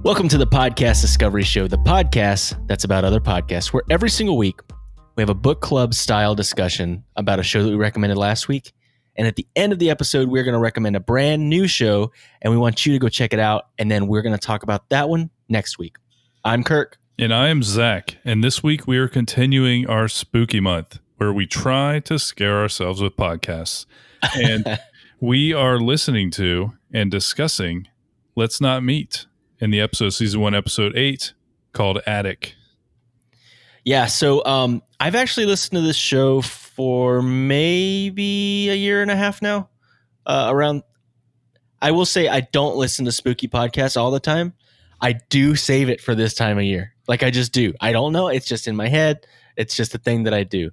Welcome to the Podcast Discovery Show, the podcast that's about other podcasts, where every single week we have a book club style discussion about a show that we recommended last week. And at the end of the episode, we're going to recommend a brand new show, and we want you to go check it out. And then we're going to talk about that one next week. I'm Kirk. And I am Zach. And this week we are continuing our spooky month where we try to scare ourselves with podcasts. And we are listening to and discussing Let's Not Meet in the episode, season 1, episode 8, called Attic. Yeah, so I've actually listened to this show for maybe a year and a half now. I will say I don't listen to spooky podcasts all the time. I do save it for this time of year. Like I just do. I don't know. It's just in my head. It's just a thing that I do.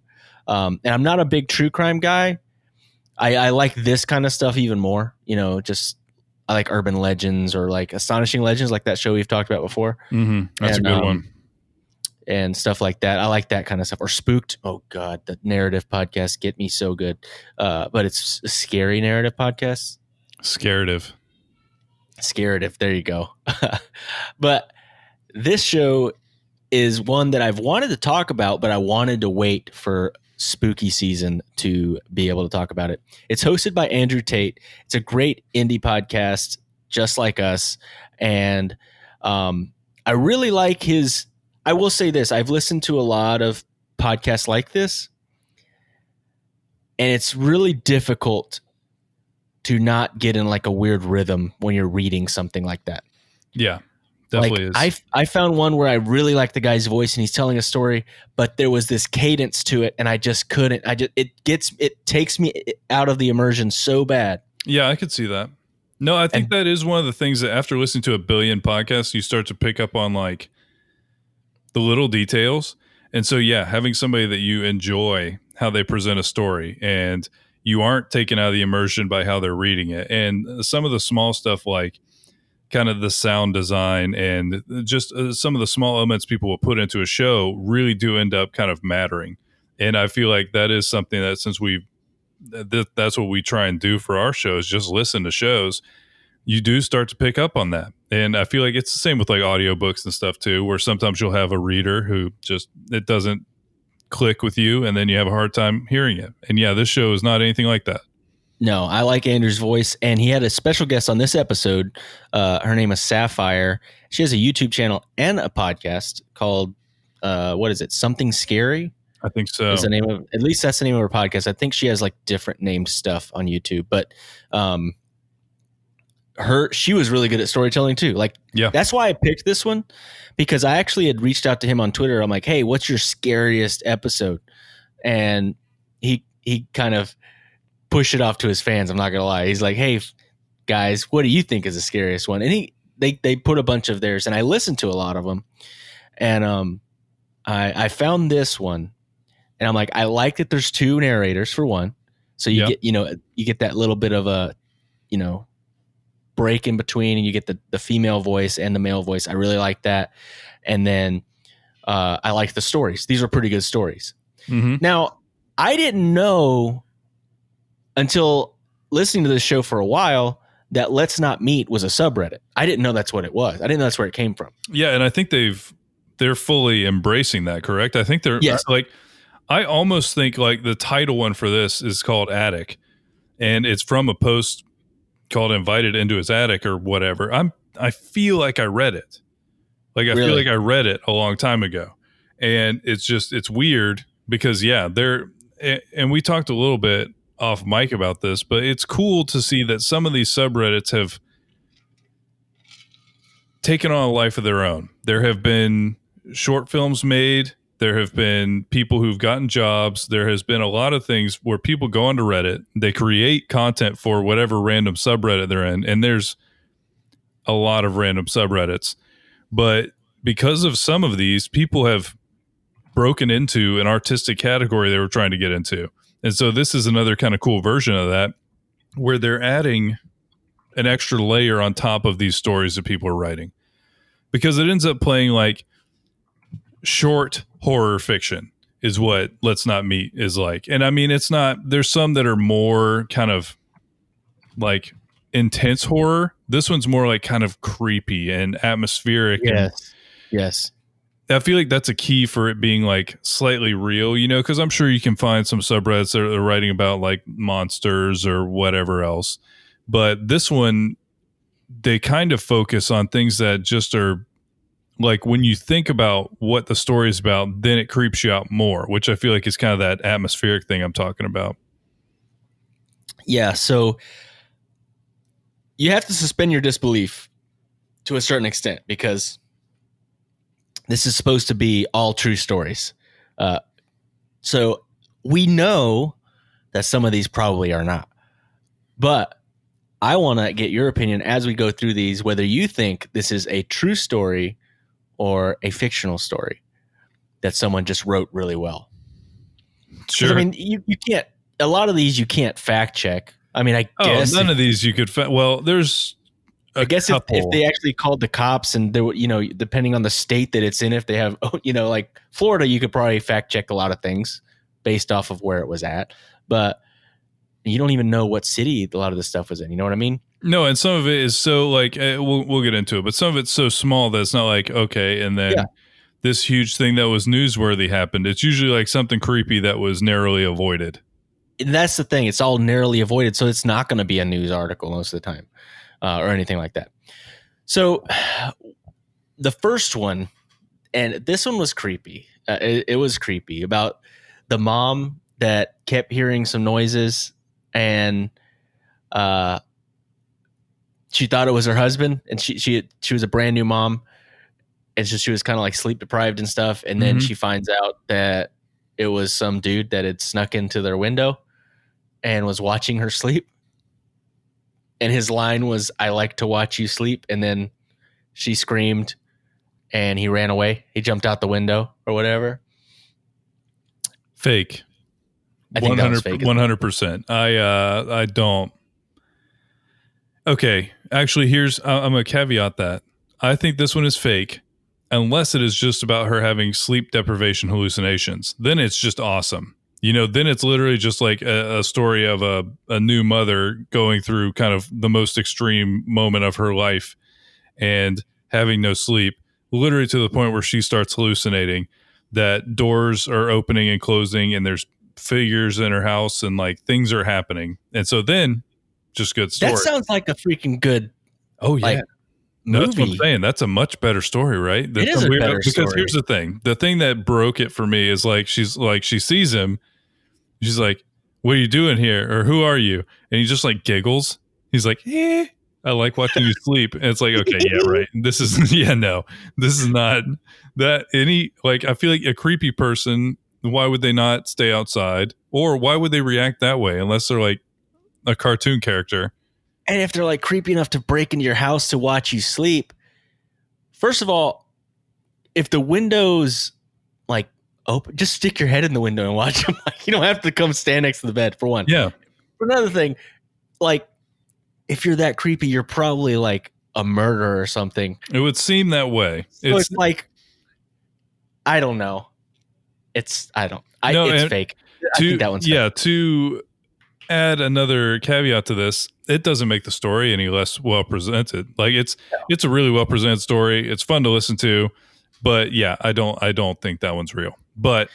And I'm not a big true crime guy. I like this kind of stuff even more. You know, just I like urban legends or like astonishing legends, like that show we've talked about before. Mm-hmm. That's a good one. And stuff like that. I like that kind of stuff. Or Spooked. Oh God, the narrative podcasts get me so good. But it's a scary narrative podcast. Scarative. There you go. But this show is one that I've wanted to talk about, but I wanted to wait for spooky season to be able to talk about it. It's hosted by Andrew Tate. It's a great indie podcast, just like us. And I really like his, I will say this, I've listened to a lot of podcasts like this, and it's really difficult to not get in like a weird rhythm when you're reading something like that. Yeah, definitely is. I found one where I really like the guy's voice and he's telling a story, but there was this cadence to it and I just couldn't. It takes me out of the immersion so bad. Yeah, I could see that. No, I think that is one of the things that after listening to a billion podcasts, you start to pick up on like the little details. And so, yeah, having somebody that you enjoy how they present a story and you aren't taken out of the immersion by how they're reading it. And some of the small stuff like kind of the sound design and just some of the small elements people will put into a show really do end up kind of mattering. And I feel like that is something that since that's what we try and do for our shows, just listen to shows, you do start to pick up on that. And I feel like it's the same with like audiobooks and stuff too, where sometimes you'll have a reader who just, it doesn't click with you and then you have a hard time hearing it. And yeah, this show is not anything like that. No, I like Andrew's voice, and he had a special guest on this episode. Her name is Sapphire. She has a YouTube channel and a podcast called, what is it? Something Scary? I think so. Is the name of, at least that's the name of her podcast. I think she has like different named stuff on YouTube, but she was really good at storytelling too. Like, yeah, that's why I picked this one, because I actually had reached out to him on Twitter. I'm like, hey, what's your scariest episode? And he kind of pushed it off to his fans. I'm not gonna lie. He's like, hey guys, what do you think is the scariest one? And they put a bunch of theirs, and I listened to a lot of them. And I found this one, and I'm like, I like that there's two narrators for one. So you get, you get that little bit of a, break in between, and you get the female voice and the male voice. I really like that. And then I like the stories. These are pretty good stories. Mm-hmm. Now, I didn't know until listening to this show for a while that Let's Not Meet was a subreddit. I didn't know that's what it was. I didn't know that's where it came from. Yeah, and I think they're fully embracing that, correct? I think they're like, I almost think like the title one for this is called Attic, and it's from a post called Invited into His Attic or whatever. I feel like I read it. Like I feel like I read it a long time ago. And it's weird because and we talked a little bit off mic about this, but it's cool to see that some of these subreddits have taken on a life of their own. There have been short films made. There have been people who've gotten jobs. There has been a lot of things where people go onto Reddit, they create content for whatever random subreddit they're in. And there's a lot of random subreddits, but because of some of these, people have broken into an artistic category they were trying to get into. And so this is another kind of cool version of that, where they're adding an extra layer on top of these stories that people are writing, because it ends up playing like short horror fiction is what Let's Not Meet is like. And I mean, it's not, there's some that are more kind of like intense horror This one's more like kind of creepy and atmospheric. Yes. Yes. I feel like that's a key for it being like slightly real, because I'm sure you can find some subreddits that are writing about like monsters or whatever else. But this one, they kind of focus on things that just are like when you think about what the story is about, then it creeps you out more, which I feel like is kind of that atmospheric thing I'm talking about. Yeah. So you have to suspend your disbelief to a certain extent because this is supposed to be all true stories. So we know that some of these probably are not. But I want to get your opinion as we go through these, whether you think this is a true story or a fictional story that someone just wrote really well. Sure. I mean, you can't, a lot of these you can't fact check. I mean, I guess none of these you could, there's I guess if they actually called the cops and there, depending on the state that it's in, if they have, like Florida, you could probably fact check a lot of things based off of where it was at, but you don't even know what city a lot of this stuff was in. You know what I mean? No, and some of it is so like we'll get into it, but some of it's so small that it's not like okay, and then this huge thing that was newsworthy happened. It's usually like something creepy that was narrowly avoided. And that's the thing; it's all narrowly avoided, so it's not going to be a news article most of the time, or anything like that. So, the first one, and this one was creepy. It was creepy about the mom that kept hearing some noises and she thought it was her husband, and she was a brand new mom, and so she was kind of like sleep deprived and stuff. And then she finds out that it was some dude that had snuck into their window and was watching her sleep. And his line was, "I like to watch you sleep." And then she screamed, and he ran away. He jumped out the window or whatever. Fake. I think that was fake. 100%. I don't. Okay, actually, I'm going to caveat that. I think this one is fake, unless it is just about her having sleep deprivation hallucinations. Then it's just awesome. Then it's literally just like a story of a new mother going through kind of the most extreme moment of her life and having no sleep, literally to the point where she starts hallucinating that doors are opening and closing and there's figures in her house and like things are happening. And so then just good story. That sounds like a freaking good movie. That's what I'm saying. That's a much better story, right? It is a better story. Because here's the thing that broke it for me is like she sees him, she's like, "What are you doing here?" or "Who are you?" And he just like giggles. He's like, "I like watching you sleep." And it's like, okay, yeah, right. This is this is not that any, like, I feel like a creepy person, why would they not stay outside? Or why would they react that way unless they're like a cartoon character? And if they're like creepy enough to break into your house to watch you sleep, first of all, if the window's like open, just stick your head in the window and watch them. Like, you don't have to come stand next to the bed, for one. Yeah. For another thing, like, if you're that creepy, you're probably like a murderer or something. It would seem that way. So it's like, I don't know. It's fake. I think that one's fake. To add another caveat to this, it doesn't make the story any less well presented. Like it's a really well presented story. It's fun to listen to, but yeah, I don't think that one's real. But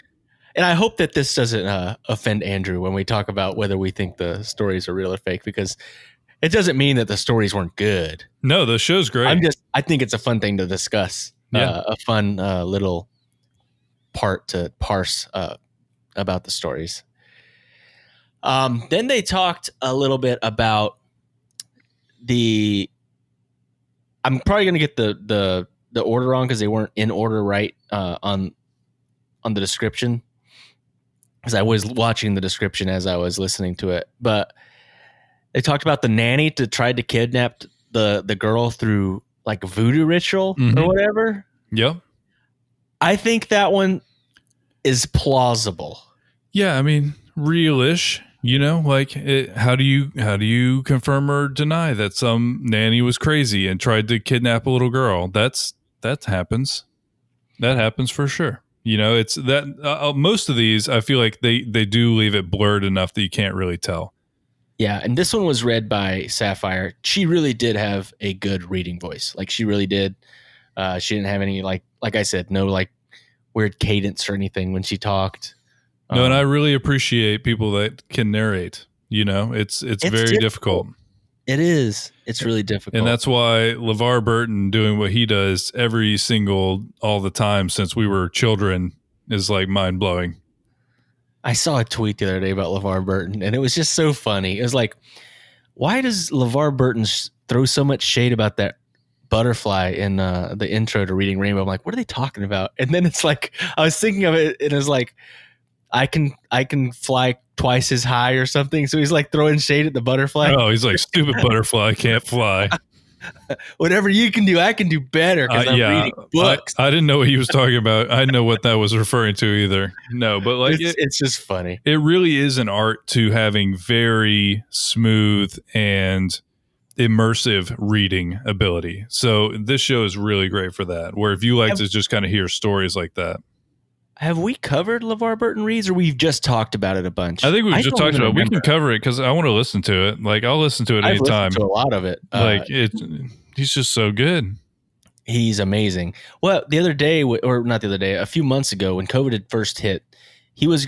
and I hope that this doesn't offend Andrew when we talk about whether we think the stories are real or fake, because it doesn't mean that the stories weren't good. No, the show's great. I think it's a fun thing to discuss. Yeah. A fun little part to parse about the stories. Then they talked a little bit about I'm probably going to get the order wrong because they weren't in order right on the description, because I was watching the description as I was listening to it. But they talked about the nanny that tried to kidnap the girl through like a voodoo ritual or whatever. Yep. I think that one is plausible. Yeah, I mean, real-ish. Like how do you confirm or deny that some nanny was crazy and tried to kidnap a little girl? That happens. That happens for sure. It's that most of these, I feel like they do leave it blurred enough that you can't really tell. Yeah, and this one was read by Sapphire. She really did have a good reading voice. Like she really did. She didn't have any like I said, no like weird cadence or anything when she talked. No, and I really appreciate people that can narrate. You know, it's very difficult. It is. It's really difficult. And that's why LeVar Burton doing what he does all the time since we were children is like mind blowing. I saw a tweet the other day about LeVar Burton, and it was just so funny. It was like, why does LeVar Burton throw so much shade about that butterfly in the intro to Reading Rainbow? I'm like, what are they talking about? And then it's like, I was thinking of it, and it was like, I can fly twice as high or something. So he's like throwing shade at the butterfly. Oh, he's like, stupid butterfly can't fly. Whatever you can do, I can do better because I'm reading books. I didn't know what he was talking about. I didn't know what that was referring to either. No, but like it's just funny. It really is an art to having very smooth and immersive reading ability. So this show is really great for that. Where if you like to just kind of hear stories like that. Have we covered LeVar Burton reads, or we've just talked about it a bunch? I think we've just talked about it. We can cover it because I want to listen to it. Like I'll listen to it anytime. I've listened to a lot of it. He's just so good. He's amazing. Well, the other day, or not the other day, a few months ago when COVID had first hit, he was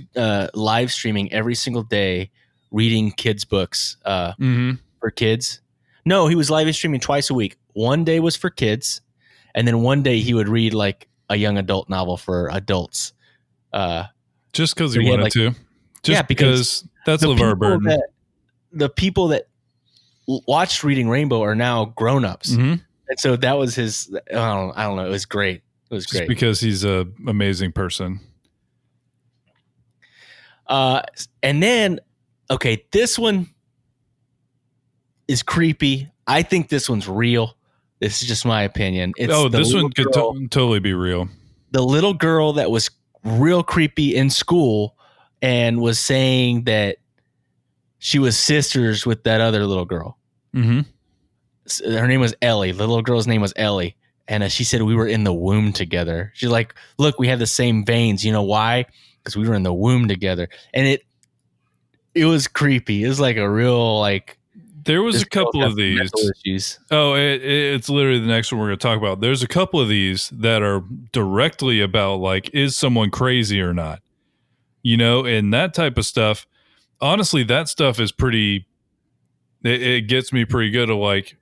live streaming every single day, reading kids' books for kids. No, he was live streaming twice a week. One day was for kids, and then one day he would read like a young adult novel for adults. Just because he wanted to. Just because that's LeVar Burton. The people that watched Reading Rainbow are now grown-ups. Mm-hmm. And so that was his, I don't know. It was great. It was great. Just because he's an amazing person. And then, okay, this one is creepy. I think this one's real. This is just my opinion. This one could totally be real. The little girl that was real creepy in school and was saying that she was sisters with that other little girl. Mm-hmm. Her name was Ellie. The little girl's name was Ellie. And she said we were in the womb together. She's like, look, we have the same veins. You know why? Because we were in the womb together. And it was creepy. It was like a real like. There was a couple of these. Oh, it's literally the next one we're going to talk about. There's a couple of these that are directly about like, is someone crazy or not? You know, and that type of stuff. Honestly, that stuff is pretty. It gets me pretty good. Of like,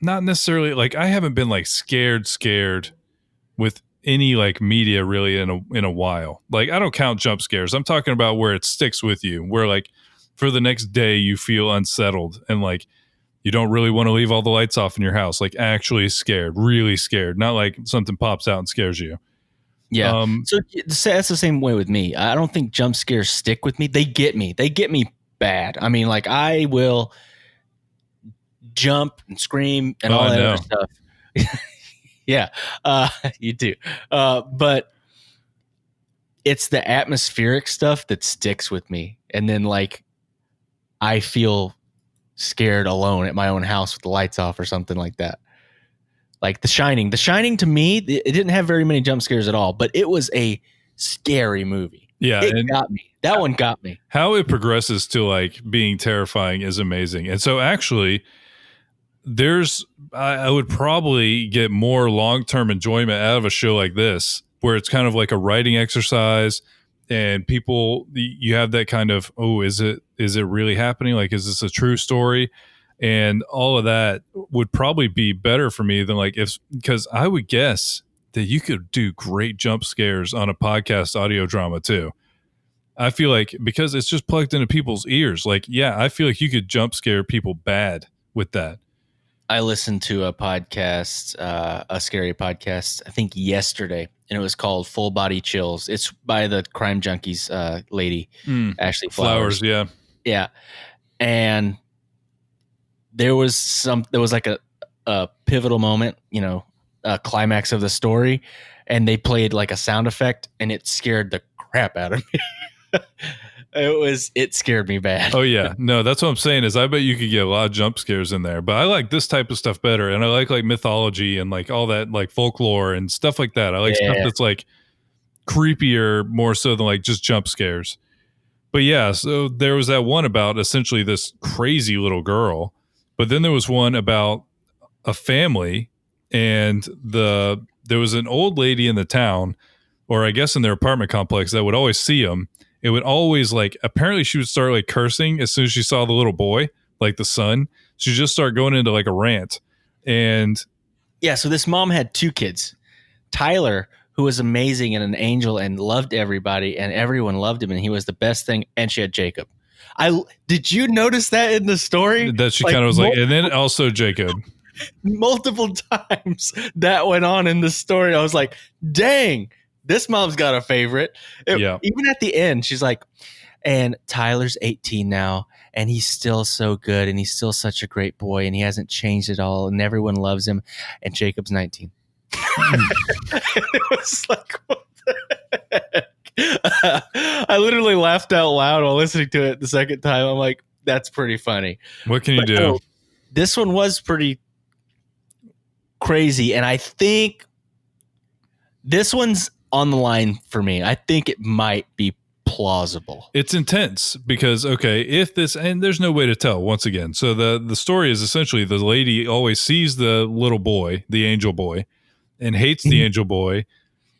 not necessarily like I haven't been like scared with any like media really in a while. Like I don't count jump scares. I'm talking about where it sticks with you, where like. For the next day, you feel unsettled and like you don't really want to leave all the lights off in your house. Like actually scared, really scared. Not like something pops out and scares you. Yeah. So that's the same way with me. I don't think jump scares stick with me. They get me. They get me bad. I mean, like I will jump and scream and all that other stuff. Yeah, you do. But it's the atmospheric stuff that sticks with me. And then like, I feel scared alone at my own house with the lights off or something like that. Like The Shining. The Shining to me, it didn't have very many jump scares at all, but it was a scary movie. Yeah. It got me. That one got me. How it progresses to like being terrifying is amazing. And so actually I would probably get more long-term enjoyment out of a show like this, where it's kind of like a writing exercise. And people, you have that kind of, is it really happening? Like, is this a true story? And all of that would probably be better for me than like because I would guess that you could do great jump scares on a podcast audio drama too. I feel like because it's just plugged into people's ears. Like, yeah, I feel like you could jump scare people bad with that. I listened to a podcast, a scary podcast, I think yesterday, and it was called Full Body Chills. It's by the Crime Junkies lady, Ashley Flowers. Yeah. Yeah. And there was like a pivotal moment, you know, a climax of the story, and they played like a sound effect, and it scared the crap out of me. It scared me bad. Oh yeah. No, that's what I'm saying is I bet you could get a lot of jump scares in there, but I like this type of stuff better. And I like mythology and like all that, like folklore and stuff like that. I like stuff that's like creepier more so than like just jump scares. But yeah, so there was that one about essentially this crazy little girl, but then there was one about a family, and there was an old lady in the town, or I guess in their apartment complex, that would always see them. It would always apparently she would start cursing as soon as she saw the little boy, like the son. She'd just start going into a rant. And yeah, so this mom had 2 kids. Tyler, who was amazing and an angel and loved everybody, and everyone loved him, and he was the best thing. And she had Jacob. Did you notice that in the story? That she kind of was and then also Jacob. Multiple times that went on in the story. I was like, dang, this mom's got a favorite. Even at the end, she's like, and Tyler's 18 now, and he's still so good, and he's still such a great boy, and he hasn't changed at all, and everyone loves him. And Jacob's 19. It was like, what the heck? I literally laughed out loud while listening to it the second time. I'm like, that's pretty funny. What can you do? No, this one was pretty crazy, and I think this one's on the line for me. I think it might be plausible. It's intense because, okay, if this, and there's no way to tell once again. So the story is essentially the lady always sees the little boy, the angel boy, and hates the angel boy.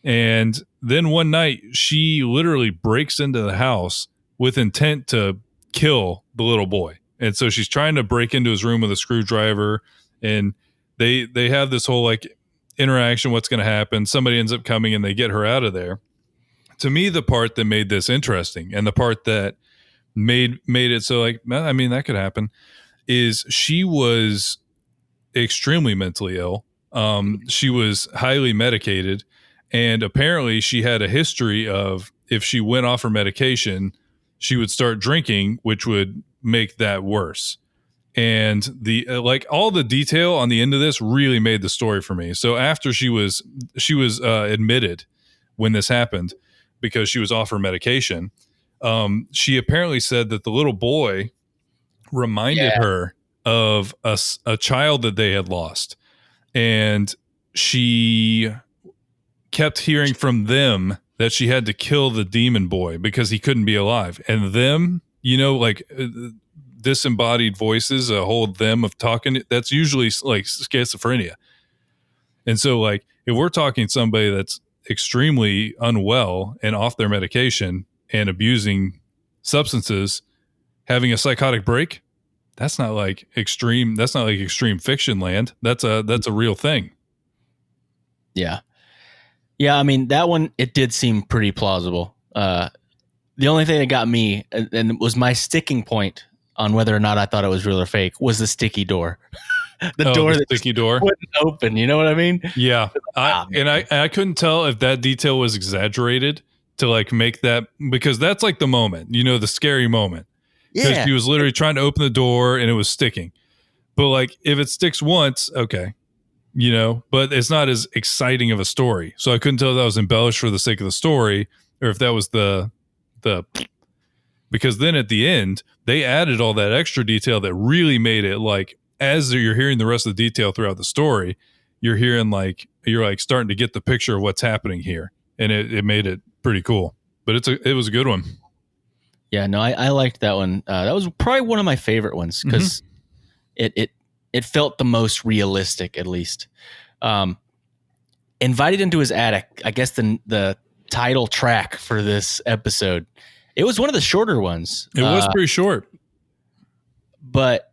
And then one night she literally breaks into the house with intent to kill the little boy. And so she's trying to break into his room with a screwdriver, and they have this whole interaction. What's going to happen? Somebody ends up coming and they get her out of there. To me, the part that made this interesting, and the part that made it so I mean, that could happen, is she was extremely mentally ill. She was highly medicated, and apparently she had a history of, if she went off her medication, she would start drinking, which would make that worse. And the all the detail on the end of this really made the story for me. So after she was admitted when this happened, because she was off her medication, she apparently said that the little boy reminded her of a child that they had lost. And she kept hearing from them that she had to kill the demon boy because he couldn't be alive. And them, disembodied voices, a whole them of talking, that's usually schizophrenia. And so if we're talking somebody that's extremely unwell and off their medication and abusing substances, having a psychotic break, that's not extreme fiction land. That's a real thing. Yeah. I mean, that one, it did seem pretty plausible. The only thing that got me, and was my sticking point on whether or not I thought it was real or fake, was the sticky door. The sticky door wouldn't open. You know what I mean? Yeah. I couldn't tell if that detail was exaggerated to make that, because that's the moment, the scary moment. Because she was literally trying to open the door and it was sticking. But if it sticks once, okay, but it's not as exciting of a story. So I couldn't tell if that was embellished for the sake of the story, or if that was the because then at the end they added all that extra detail that really made it as you're hearing the rest of the detail throughout the story, you're hearing you're starting to get the picture of what's happening here, and it made it pretty cool. But it was a good one. Yeah, no, I liked that one. That was probably one of my favorite ones because it felt the most realistic, at least. Invited into his attic, I guess the title track for this episode. It was one of the shorter ones. It was pretty short. But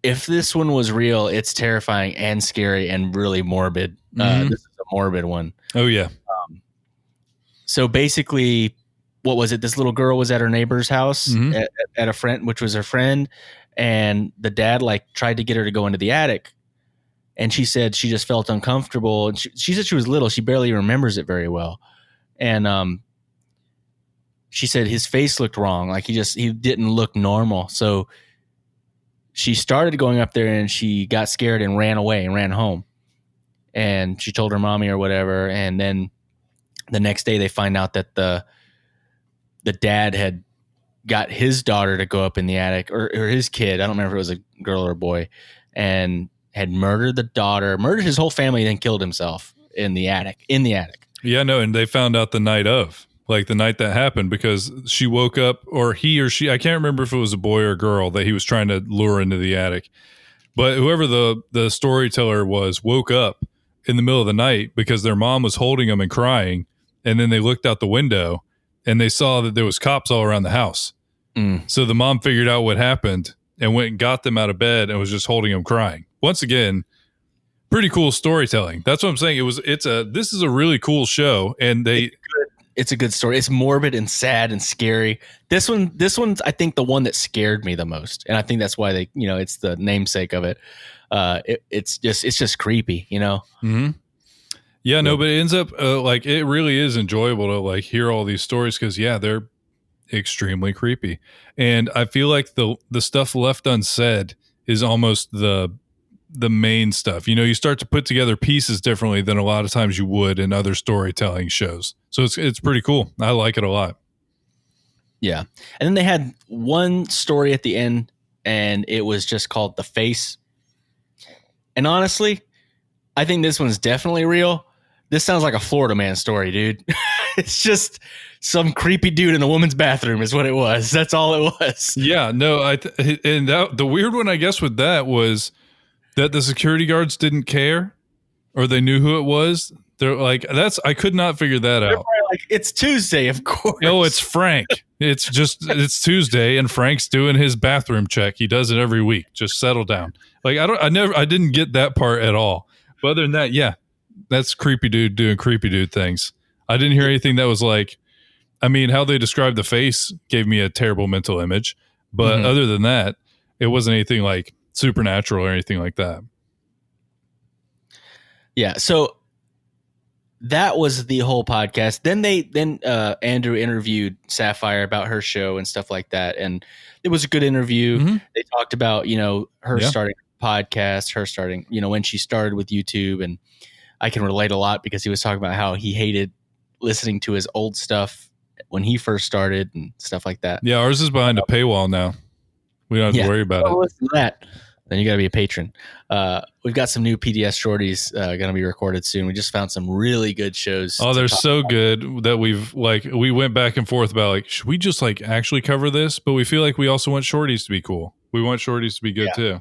if this one was real, it's terrifying and scary and really morbid. This is a morbid one. Oh, yeah. So basically, what was it? This little girl was at her neighbor's house at a friend, which was her friend. And the dad tried to get her to go into the attic. And she said she just felt uncomfortable. And she said she was little. She barely remembers it very well. And she said his face looked wrong. He didn't look normal. So she started going up there and she got scared and ran away and ran home. And she told her mommy or whatever. And then the next day they find out that the dad had got his daughter to go up in the attic, or his kid. I don't remember if it was a girl or a boy, and had murdered the daughter, murdered his whole family, then killed himself in the attic. Yeah, no, and they found out the night of. like the night that happened, because she woke up, or he or she, I can't remember if it was a boy or a girl that he was trying to lure into the attic. But whoever the storyteller was woke up in the middle of the night because their mom was holding them and crying. And then they looked out the window and they saw that there was cops all around the house. So the mom figured out what happened and went and got them out of bed and was just holding them crying. Once again, pretty cool storytelling. That's what I'm saying. This is a really cool show, and it's a good story. It's morbid and sad and scary. This one's I think the one that scared me the most, and I think that's why it's the namesake of it. It's just creepy, Mm-hmm. Yeah, no, but it ends up like it really is enjoyable to like hear all these stories because they're extremely creepy, and I feel like the stuff left unsaid is almost the main stuff. You start to put together pieces differently than a lot of times you would in other storytelling shows. So it's pretty cool. I like it a lot. Yeah, and then they had one story at the end, and it was just called The Face. And honestly, I think this one's definitely real. This sounds like a Florida man story, dude. It's just some creepy dude in a woman's bathroom is what it was. That's all it was. Yeah, no, the weird one, I guess, with that was that the security guards didn't care, or they knew who it was. They're like, I could not figure that out. Like, it's Tuesday, of course. No, it's Frank. It's Tuesday, and Frank's doing his bathroom check. He does it every week. Just settle down. Like, I didn't get that part at all. But other than that, yeah, that's creepy dude doing creepy dude things. I didn't hear anything that was like, I mean, how they described the face gave me a terrible mental image. But other than that, it wasn't anything like supernatural or anything like that. Yeah. So that was the whole podcast. Then Andrew interviewed Sapphire about her show and stuff like that. And it was a good interview. Mm-hmm. They talked about, her starting a podcast, her starting, when she started with YouTube. And I can relate a lot because he was talking about how he hated listening to his old stuff when he first started and stuff like that. Yeah. Ours is behind a paywall now. We don't have to worry about it. Listen to that. Then you got to be a patron. We've got some new PDS shorties going to be recorded soon. We just found some really good shows. Oh, they're so good that we went back and forth about like, should we just like actually cover this? But we feel like we also want shorties to be cool. We want shorties to be good too.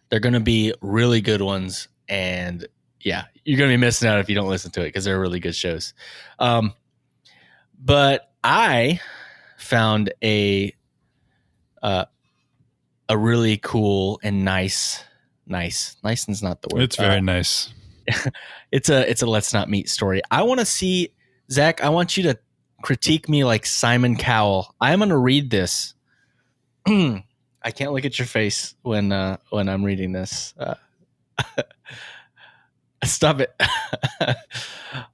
They're going to be really good ones. And yeah, you're going to be missing out if you don't listen to it because they're really good shows. But I found a really cool and nice is not the word. It's very nice. It's a let's not meet story. I want to see, Zach, I want you to critique me like Simon Cowell. I'm going to read this. I can't look at your face when I'm reading this. Stop it.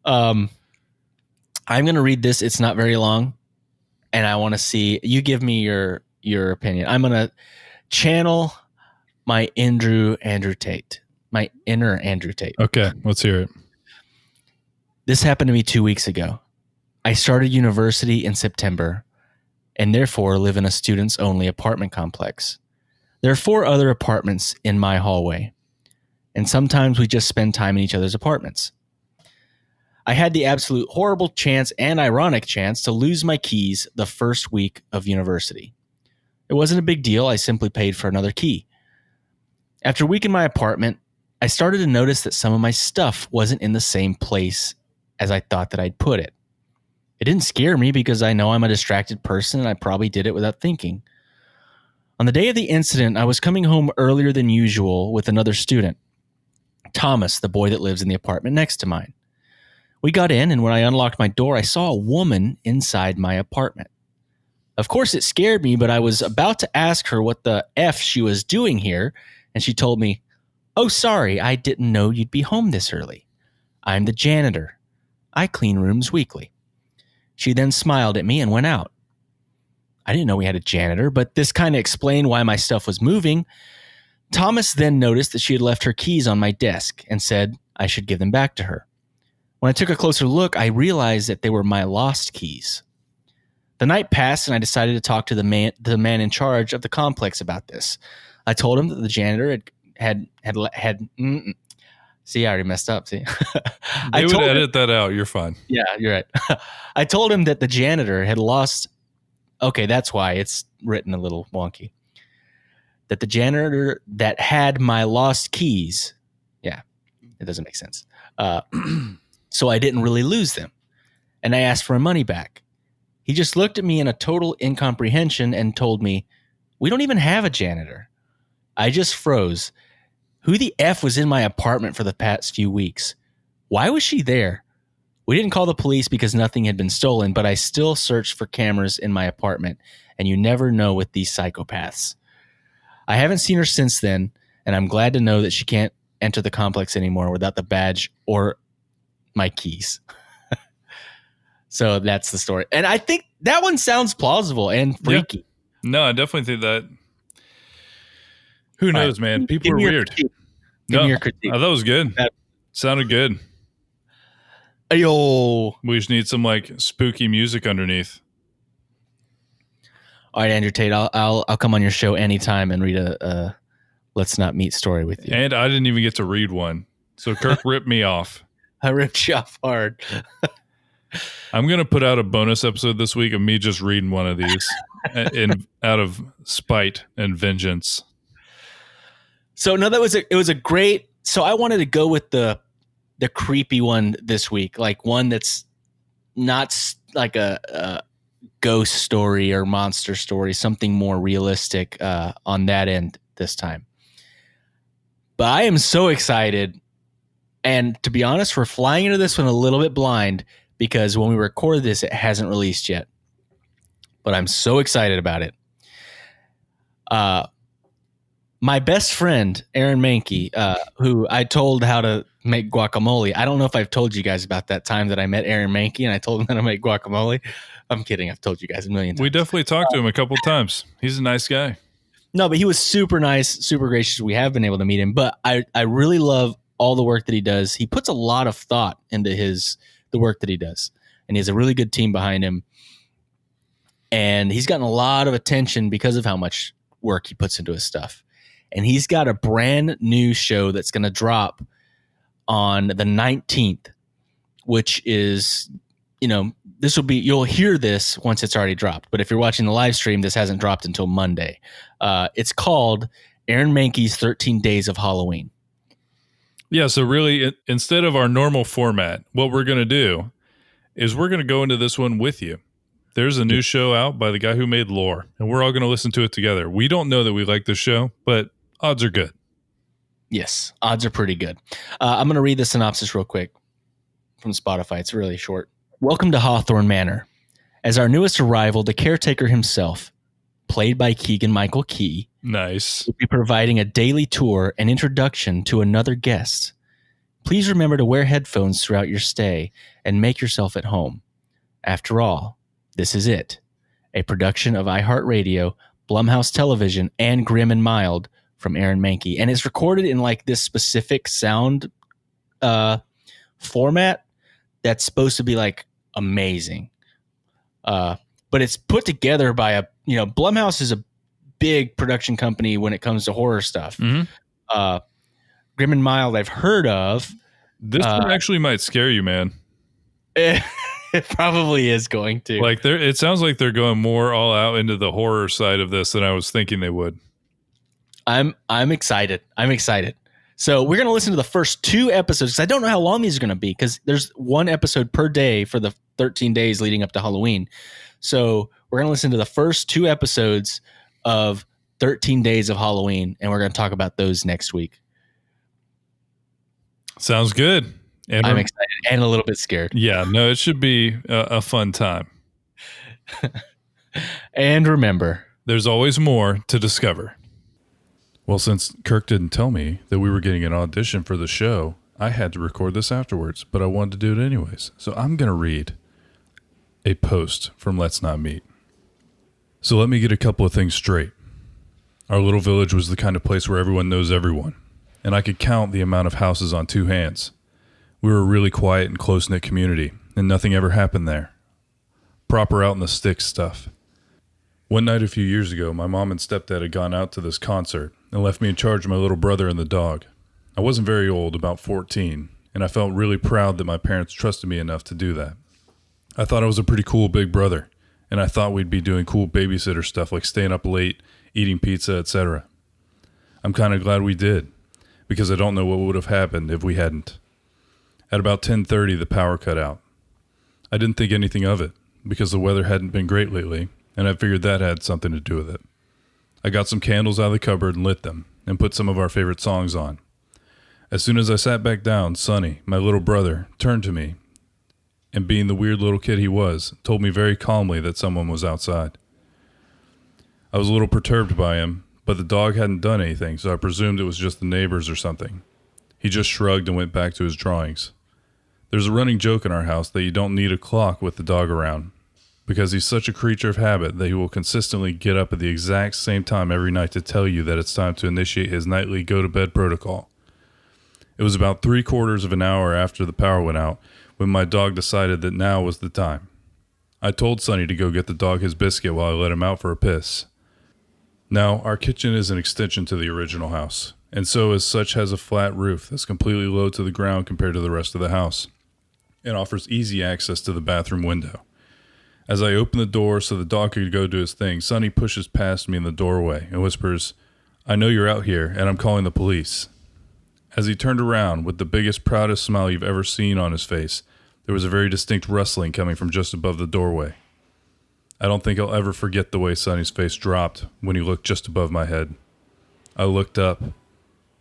I'm going to read this. It's not very long. And I want to see, you give me your opinion. I'm going to channel my inner Andrew Tate. Okay, let's hear it. This happened to me 2 weeks ago. I started university in September and therefore live in a students-only apartment complex. There are 4 other apartments in my hallway, and sometimes we just spend time in each other's apartments. I had the absolute horrible chance and ironic chance to lose my keys the first week of university. It wasn't a big deal. I simply paid for another key. After a week in my apartment, I started to notice that some of my stuff wasn't in the same place as I thought that I'd put it. It didn't scare me because I know I'm a distracted person and I probably did it without thinking. On the day of the incident, I was coming home earlier than usual with another student, Thomas, the boy that lives in the apartment next to mine. We got in, and when I unlocked my door, I saw a woman inside my apartment. Of course, it scared me, but I was about to ask her what the F she was doing here, and she told me, "Oh, sorry, I didn't know you'd be home this early. I'm the janitor. I clean rooms weekly." She then smiled at me and went out. I didn't know we had a janitor, but this kind of explained why my stuff was moving. Thomas then noticed that she had left her keys on my desk and said I should give them back to her. When I took a closer look, I realized that they were my lost keys. The night passed, and I decided to talk to the man in charge of the complex about this. I told him that the janitor See, I already messed up. See, They would edit that out. You're fine. Yeah, you're right. I told him that the janitor had lost. Okay, that's why it's written a little wonky. That the janitor that had my lost keys. Yeah, it doesn't make sense. So I didn't really lose them. And I asked for my money back. He just looked at me in a total incomprehension and told me, we don't even have a janitor. I just froze. Who the F was in my apartment for the past few weeks? Why was she there? We didn't call the police because nothing had been stolen, but I still searched for cameras in my apartment, and you never know with these psychopaths. I haven't seen her since then, and I'm glad to know that she can't enter the complex anymore without the badge or my keys. So that's the story. And I think that one sounds plausible and freaky. Yeah. No, I definitely think that. Who knows, man? People are weird. Give me your critique. I thought it was good. Sounded good. Ayo. We just need some like spooky music underneath. All right, Andrew Tate, I'll come on your show anytime and read a Let's Not Meet story with you. And I didn't even get to read one. So Kirk ripped me off. I ripped you off hard. I'm going to put out a bonus episode this week of me just reading one of these out of spite and vengeance. So no, it was a great. So I wanted to go with the creepy one this week, like one that's not like a ghost story or monster story, something more realistic on that end this time. But I am so excited, and to be honest, we're flying into this one a little bit blind because when we record this, it hasn't released yet. But I'm so excited about it. My best friend, Aaron Mankey, who I told how to make guacamole. I don't know if I've told you guys about that time that I met Aaron Mankey and I told him how to make guacamole. I'm kidding. I've told you guys a million times. We definitely talked to him a couple times. He's a nice guy. No, but he was super nice, super gracious. We have been able to meet him. But I really love all the work that he does. He puts a lot of thought into the work that he does. And he has a really good team behind him. And he's gotten a lot of attention because of how much work he puts into his stuff. And he's got a brand new show that's going to drop on the 19th, which is, you'll hear this once it's already dropped. But if you're watching the live stream, this hasn't dropped until Monday. It's called Aaron Mankey's 13 Days of Halloween. Yeah, so really, instead of our normal format, what we're going to do is we're going to go into this one with you. There's a new show out by the guy who made Lore, and we're all going to listen to it together. We don't know that we like this show, but odds are good. Yes, odds are pretty good. I'm going to read the synopsis real quick from Spotify. It's really short. Welcome to Hawthorne Manor. As our newest arrival, the caretaker himself, played by Keegan-Michael Key, nice, will be providing a daily tour and introduction to another guest. Please remember to wear headphones throughout your stay and make yourself at home. After all, this is it, a production of iHeartRadio, Blumhouse Television, and Grim and Mild from Aaron Mankey. And it's recorded in like this specific sound format that's supposed to be like amazing. But it's put together by Blumhouse is a big production company when it comes to horror stuff. Mm-hmm. Grim and Mild I've heard of. This one actually might scare you, man. It probably is going to. Like it sounds like they're going more all out into the horror side of this than I was thinking they would. I'm excited. So we're going to listen to the first 2 episodes because I don't know how long these are going to be because there's 1 episode per day for the 13 days leading up to Halloween. So we're going to listen to the first 2 episodes of 13 Days of Halloween, and we're going to talk about those next week. Sounds good. And I'm excited and a little bit scared. Yeah, no, it should be a fun time. And remember, there's always more to discover. Well, since Kirk didn't tell me that we were getting an audition for the show, I had to record this afterwards, but I wanted to do it anyways. So I'm going to read a post from Let's Not Meet. So let me get a couple of things straight. Our little village was the kind of place where everyone knows everyone, and I could count the amount of houses on 2 hands. We were a really quiet and close-knit community, and nothing ever happened there. Proper out in the sticks stuff. One night a few years ago, my mom and stepdad had gone out to this concert and left me in charge of my little brother and the dog. I wasn't very old, about 14, and I felt really proud that my parents trusted me enough to do that. I thought I was a pretty cool big brother, and I thought we'd be doing cool babysitter stuff like staying up late, eating pizza, etc. I'm kind of glad we did, because I don't know what would have happened if we hadn't. At about 10:30, the power cut out. I didn't think anything of it, because the weather hadn't been great lately, and I figured that had something to do with it. I got some candles out of the cupboard and lit them, and put some of our favorite songs on. As soon as I sat back down, Sonny, my little brother, turned to me, and being the weird little kid he was, told me very calmly that someone was outside. I was a little perturbed by him, but the dog hadn't done anything, so I presumed it was just the neighbors or something. He just shrugged and went back to his drawings. There's a running joke in our house that you don't need a clock with the dog around, because he's such a creature of habit that he will consistently get up at the exact same time every night to tell you that it's time to initiate his nightly go-to-bed protocol. It was about 3/4 of an hour after the power went out when my dog decided that now was the time. I told Sonny to go get the dog his biscuit while I let him out for a piss. Now, our kitchen is an extension to the original house, and so as such has a flat roof that's completely low to the ground compared to the rest of the house, and offers easy access to the bathroom window. As I open the door so the dog could go do his thing, Sonny pushes past me in the doorway and whispers, "I know you're out here, and I'm calling the police." As he turned around with the biggest, proudest smile you've ever seen on his face, there was a very distinct rustling coming from just above the doorway. I don't think I'll ever forget the way Sonny's face dropped when he looked just above my head. I looked up.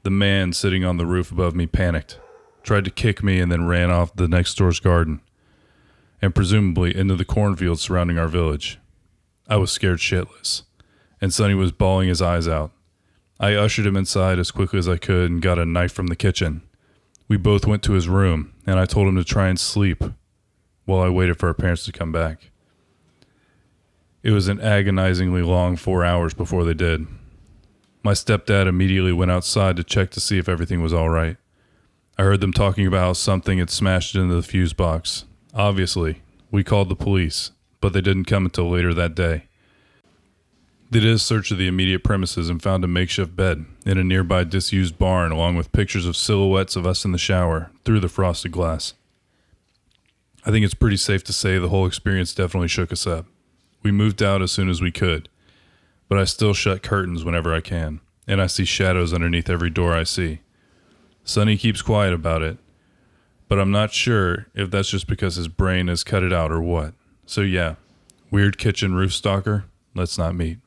The man sitting on the roof above me panicked, tried to kick me, and then ran off the next door's garden, and presumably into the cornfields surrounding our village. I was scared shitless, and Sonny was bawling his eyes out. I ushered him inside as quickly as I could and got a knife from the kitchen. We both went to his room, and I told him to try and sleep while I waited for our parents to come back. It was an agonizingly long 4 hours before they did. My stepdad immediately went outside to check to see if everything was all right. I heard them talking about how something had smashed into the fuse box. Obviously, we called the police, but they didn't come until later that day. They did a search of the immediate premises and found a makeshift bed in a nearby disused barn, along with pictures of silhouettes of us in the shower through the frosted glass. I think it's pretty safe to say the whole experience definitely shook us up. We moved out as soon as we could, but I still shut curtains whenever I can, and I see shadows underneath every door I see. Sonny keeps quiet about it, but I'm not sure if that's just because his brain has cut it out or what. So yeah, weird kitchen roof stalker, let's not meet.